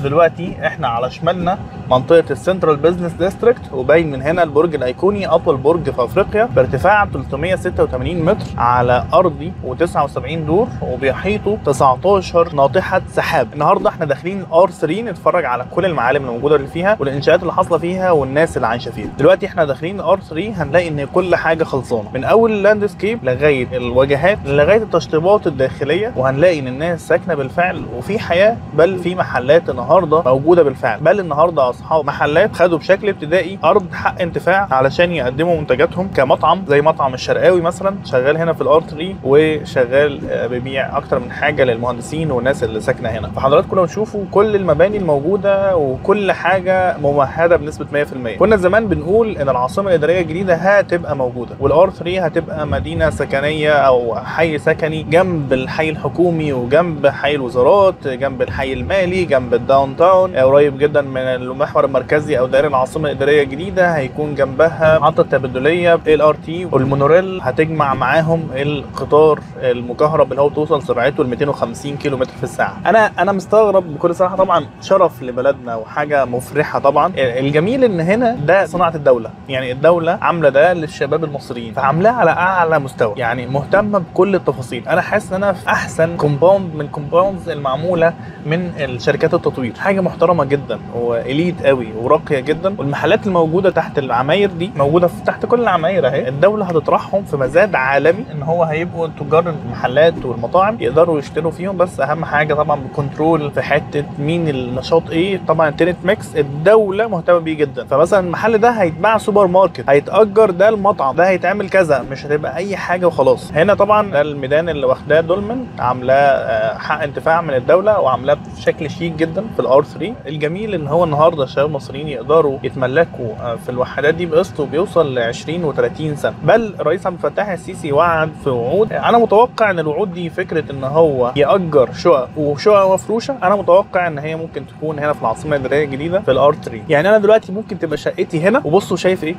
دلوقتي احنا على شمالنا منطقه السنترال بزنس ديستريكت، وباين من هنا البرج الايقوني اطول برج في افريقيا بارتفاع 386 متر على ارضي و79 دور، وبيحيطه 19 ناطحه سحاب. النهارده احنا داخلين R3 نتفرج على كل المعالم الموجوده اللي فيها والانشاءات اللي حاصله فيها والناس اللي عايشه فيها. دلوقتي احنا داخلين R3 هنلاقي ان كل حاجه خلصانه، من اول اللاندسكيب لغايه الواجهات لغايه التشطيبات الداخليه، وهنلاقي ان الناس ساكنه بالفعل وفي حياه، بل في محلات النهارده موجوده بالفعل. بل النهارده اصحاب محلات خدوا بشكل ابتدائي ارض حق انتفاع علشان يقدموا منتجاتهم كمطعم، زي مطعم الشرقاوي مثلا شغال هنا في الR3 وشغال بيبيع اكتر من حاجه للمهندسين والناس اللي ساكنه هنا. فحضراتكم لو تشوفوا كل المباني الموجوده وكل حاجه ممهده بنسبه 100%. كنا زمان بنقول ان العاصمه الاداريه الجديده هتبقى موجوده والR3 هتبقى مدينه سكنيه او حي سكني جنب الحي الحكومي وجنب حي الوزارات، جنب الحي المالي، جنب الداون تاون، قريب جدا من المحور المركزي او دائره العاصمه الاداريه الجديده. هيكون جنبها محطه تبادليه LRT، والمونوريل هتجمع معاهم القطار المكهرب اللي هو بتوصل سرعته ل 250 كيلو متر في الساعه. انا مستغرب بكل صراحه، طبعا شرف لبلدنا وحاجه مفرحه. طبعا الجميل ان هنا ده صناعه الدوله، يعني الدوله عامله ده للشباب المصريين، فعاملاه على اعلى مستوى، يعني مهتمه بكل التفاصيل. انا حاسس ان انا في احسن كومباوند من كومباوندز المعموله من الشركات التطوير، حاجه محترمه جدا واليت قوي وراقيه جدا. والمحلات الموجوده تحت العماير دي موجوده تحت كل العماير اهي. الدوله هتطرحهم في مزاد عالمي ان هو هيبقوا تجار المحلات والمطاعم يقدروا يشتروا فيهم، بس اهم حاجه طبعا بكنترول في حته مين النشاط ايه. طبعا التنت ميكس الدوله مهتمه بيه جدا، فمثلا المحل ده هيتباع سوبر ماركت، هيتاجر ده المطعم، ده هيتعمل كذا، مش هتبقى اي حاجه وخلاص. هنا طبعا ده الميدان اللي واخداه دولمن، عاملاه حق انتفاع من الدوله وعاملاه بشكل شيك جدا في الR3. الجميل ان هو النهارده الشباب المصريين يقدروا يتملكوا في الوحدات دي بقسط وبيوصل ل 20 و30 سنه. بل الرئيس عبد الفتاح السيسي وعد في وعود، انا متوقع ان الوعود دي فكره ان هو ياجر شقق وشقق مفروشه، انا متوقع ان هي ممكن تكون هنا في العاصمه الاداريه الجديده في الR3. يعني انا دلوقتي ممكن تبقى شقتي هنا، وبصوا شايف ايه؟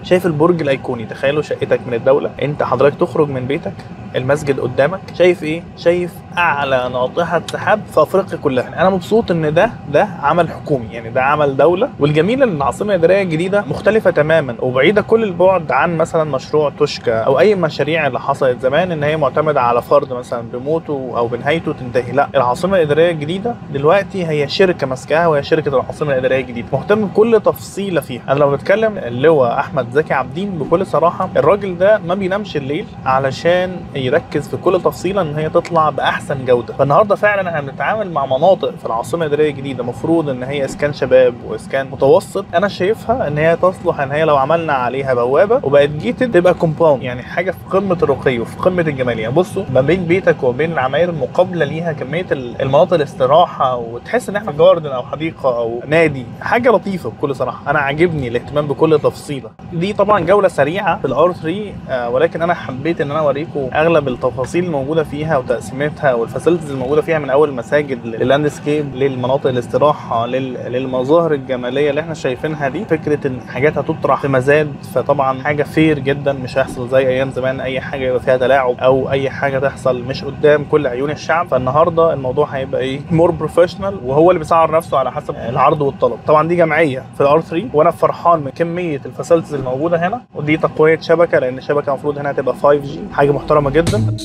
شايف البرج الايقوني. تخيلوا شقتك من الدوله، انت حضرتك تخرج من بيتك المسجد قدامك، شايف ايه؟ شايف اعلى ناطحه سحاب في افريقيا كلها. انا مبسوط ان ده عمل حكومي، يعني ده عمل دوله. والجميل ان العاصمه الاداريه الجديده مختلفه تماما وبعيده كل البعد عن مثلا مشروع توشكا او اي مشاريع اللي حصلت زمان ان هي معتمده على فرد مثلا بموته او بنهايته تنتهي. لا، العاصمه الاداريه الجديده دلوقتي هي شركه ماسكاها، وهي شركه العاصمه الاداريه الجديده، مهتم بكل تفصيله فيها. انا لو بتكلم اللواء احمد زكي عابدين بكل صراحه، الراجل ده ما بينامش الليل علشان يركز في كل تفصيله ان هي تطلع باحسن جوده. فالنهارده فعلا احنا بنتعامل مع مناطق في العاصمه الاداريه الجديده مفروض ان هي اسكان شباب واسكان متوسط. انا شايفها ان هي تصلح ان هي لو عملنا عليها بوابه وبقت جيتد تبقى كومباوند، يعني حاجه في قمه الرقي وفي قمه الجماليه. بصوا ما بين بيتك وبين العماير المقابله ليها كميه المناطق الاستراحه، وتحس ان احنا في جاردن او حديقه او نادي، حاجه لطيفه بكل صراحه. انا عاجبني الاهتمام بكل تفصيله دي. طبعا جوله سريعه في الR3 ولكن انا حبيت ان انا اوريكم اغلب التفاصيل الموجوده فيها وتقسيمتها والفاسيلتيز الموجوده فيها، من اول المساجد لللاندسكيب للمناطق الاستراحه للمظاهر الجماليه اللي احنا شايفينها دي. فكره ان حاجات هتطرح في مزاد، فطبعا حاجه فير جدا، مش هيحصل زي ايام زمان اي حاجه يبقى فيها تلاعب او اي حاجه تحصل مش قدام كل عيون الشعب. فالنهارده الموضوع هيبقى ايه؟ مور بروفيشنال، وهو اللي بيسعر نفسه على حسب العرض والطلب. طبعا دي جمعيه في الR3 وانا فرحان من كميه الفاسيلتيز الموجوده هنا، ودي تقويه شبكه لان الشبكه المفروض هنا تبقى 5G، حاجه محترمه جدا.